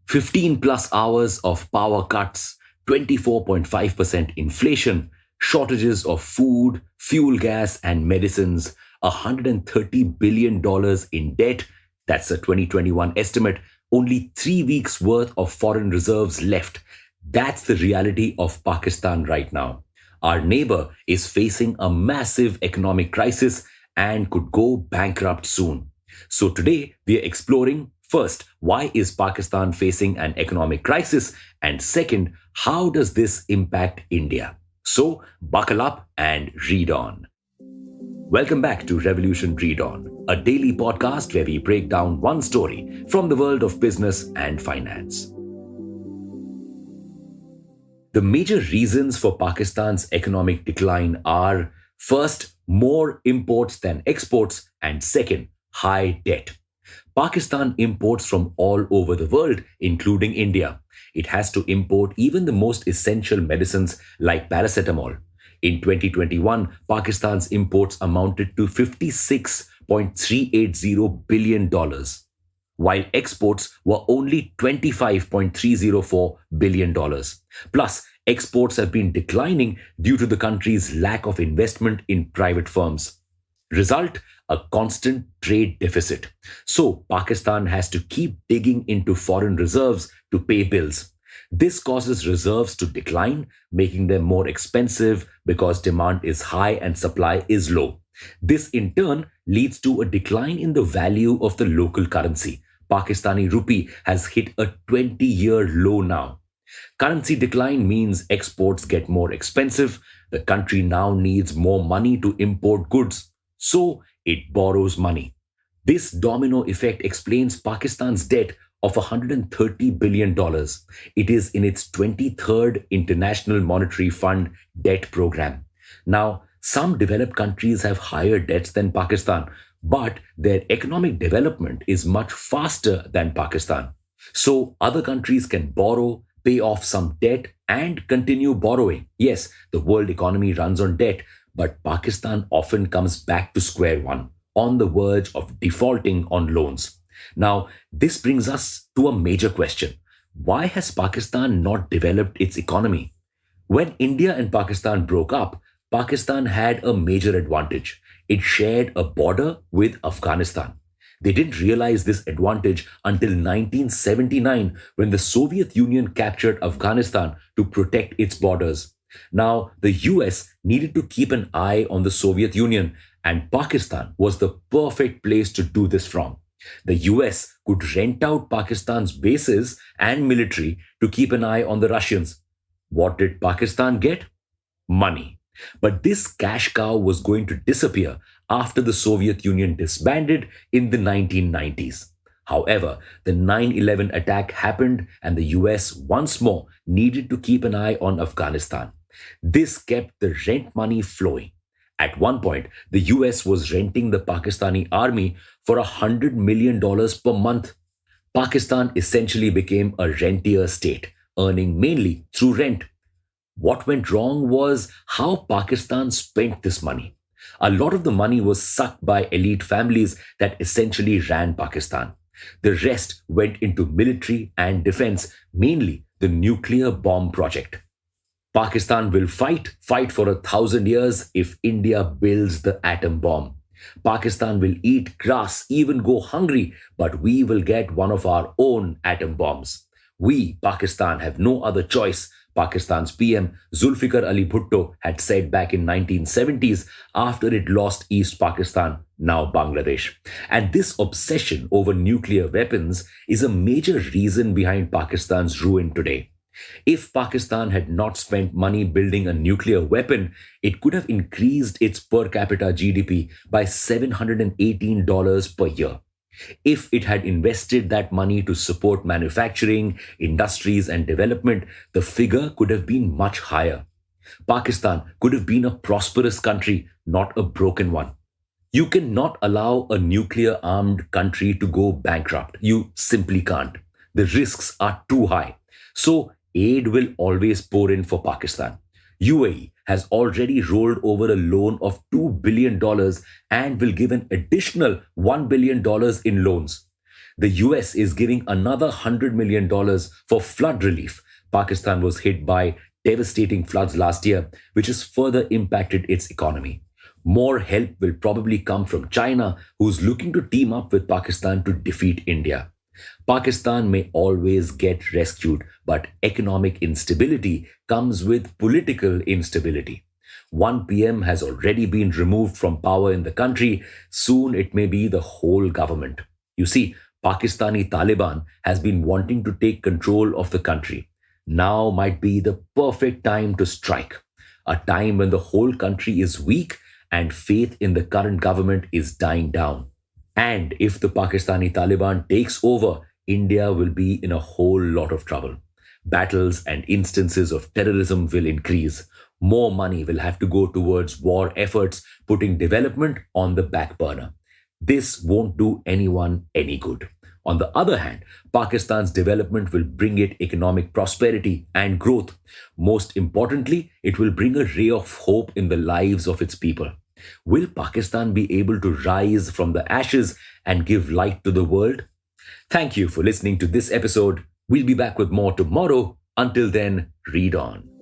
15 plus hours of power cuts, 24.5% inflation, shortages of food, fuel gas, and medicines, $130 billion in debt. That's a 2021 estimate. Only 3 weeks worth of foreign reserves left. That's the reality of Pakistan right now. Our neighbor is facing a massive economic crisis and could go bankrupt soon. So today we are exploring first, why is Pakistan facing an economic crisis? And second, how does this impact India? So buckle up and read on. Welcome back to Revolution Read On, a daily podcast where we break down one story from the world of business and finance. The major reasons for Pakistan's economic decline are first, more imports than exports, and second, high debt. Pakistan imports from all over the world, including India. It has to import even the most essential medicines like paracetamol. In 2021, Pakistan's imports amounted to $56.380 billion, while exports were only $25.304 billion. Plus, exports have been declining due to the country's lack of investment in private firms. Result, a constant trade deficit. So, Pakistan has to keep digging into foreign reserves to pay bills. This causes reserves to decline, making them more expensive because demand is high and supply is low. This in turn leads to a decline in the value of the local currency. Pakistani rupee has hit a 20-year low now. Currency decline means exports get more expensive. The country now needs more money to import goods. So it borrows money. This domino effect explains Pakistan's debt of $130 billion. It is in its 23rd International Monetary Fund debt program. Now, some developed countries have higher debts than Pakistan, but their economic development is much faster than Pakistan. So other countries can borrow, pay off some debt, and continue borrowing. Yes, the world economy runs on debt, but Pakistan often comes back to square one, on the verge of defaulting on loans. Now, this brings us to a major question. Why has Pakistan not developed its economy? When India and Pakistan broke up, Pakistan had a major advantage. It shared a border with Afghanistan. They didn't realize this advantage until 1979 when the Soviet Union captured Afghanistan to protect its borders. Now, the US needed to keep an eye on the Soviet Union, and Pakistan was the perfect place to do this from. The US could rent out Pakistan's bases and military to keep an eye on the Russians. What did Pakistan get? Money. But this cash cow was going to disappear after the Soviet Union disbanded in the 1990s. However, the 9/11 attack happened and the US once more needed to keep an eye on Afghanistan. This kept the rent money flowing. At one point, the US was renting the Pakistani army for $100 million per month. Pakistan essentially became a rentier state, earning mainly through rent. What went wrong was how Pakistan spent this money. A lot of the money was sucked by elite families that essentially ran Pakistan. The rest went into military and defense, mainly the nuclear bomb project. Pakistan will fight for 1,000 years if India builds the atom bomb. Pakistan will eat grass, even go hungry, but we will get one of our own atom bombs. We, Pakistan, have no other choice. Pakistan's PM Zulfikar Ali Bhutto had said back in 1970s after it lost East Pakistan, now Bangladesh. And this obsession over nuclear weapons is a major reason behind Pakistan's ruin today. If Pakistan had not spent money building a nuclear weapon, it could have increased its per capita GDP by $718 per year. If it had invested that money to support manufacturing, industries, and development, the figure could have been much higher. Pakistan could have been a prosperous country, not a broken one. You cannot allow a nuclear armed country to go bankrupt. You simply can't. The risks are too high. So, aid will always pour in for Pakistan. UAE has already rolled over a loan of $2 billion and will give an additional $1 billion in loans. The US is giving another $100 million for flood relief. Pakistan was hit by devastating floods last year, which has further impacted its economy. More help will probably come from China, who's looking to team up with Pakistan to defeat India. Pakistan may always get rescued, but economic instability comes with political instability. One PM has already been removed from power in the country. Soon it may be the whole government. You see, Pakistani Taliban has been wanting to take control of the country. Now might be the perfect time to strike, a time when the whole country is weak and faith in the current government is dying down. And if the Pakistani Taliban takes over, India will be in a whole lot of trouble. Battles and instances of terrorism will increase. More money will have to go towards war efforts, putting development on the back burner. This won't do anyone any good. On the other hand, Pakistan's development will bring it economic prosperity and growth. Most importantly, it will bring a ray of hope in the lives of its people. Will Pakistan be able to rise from the ashes and give light to the world? Thank you for listening to this episode. We'll be back with more tomorrow. Until then, read on.